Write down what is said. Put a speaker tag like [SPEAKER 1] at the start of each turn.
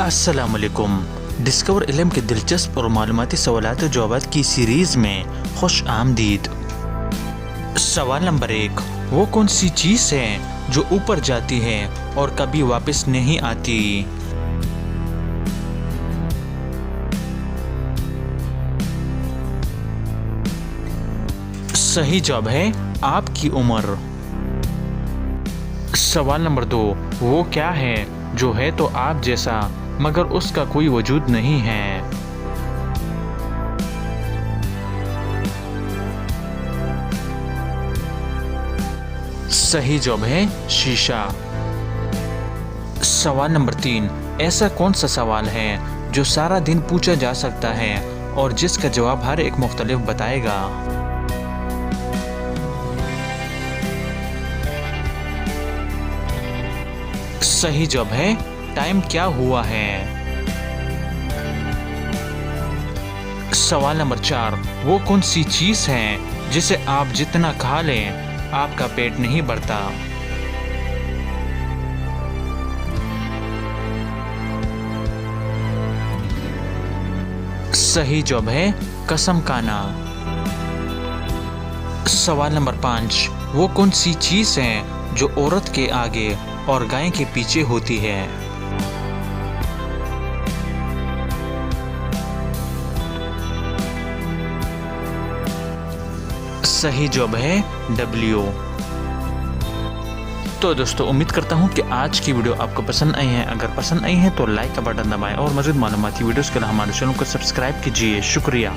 [SPEAKER 1] अस्सलामुअलैकुम। डिस्कवर इल्म के दिलचस्प और मालूमाती सवालात और जवाबात की सीरीज़ में खुश आमदीद। सवाल नंबर 1, वो कौन सी चीज़ है जो ऊपर जाती है और कभी वापस नहीं आती? सही जवाब है आपकी उम्र। सवाल नंबर 2, वो क्या है जो है तो आप जैसा मगर उसका कोई वजूद नहीं है? सही जवाब है शीशा। सवाल नंबर 3, ऐसा कौन सा सवाल है जो सारा दिन पूछा जा सकता है और जिसका जवाब हर एक मुख्तलिफ बताएगा? सही जवाब है टाइम क्या हुआ है। सवाल नंबर 4, वो कौन सी चीज है जिसे आप जितना खा लें आपका पेट नहीं भरता? सही जवाब है कसम खाना। सवाल नंबर 5, वो कौन सी चीज है जो औरत के आगे और गाय के पीछे होती है? सही जवाब है W। तो दोस्तों, उम्मीद करता हूँ कि आज की वीडियो आपको पसंद आई है। अगर पसंद आई है तो लाइक का बटन दबाएं और मज़ीद मालूमाती वीडियोस के लिए हमारे चैनल को सब्सक्राइब कीजिए। शुक्रिया।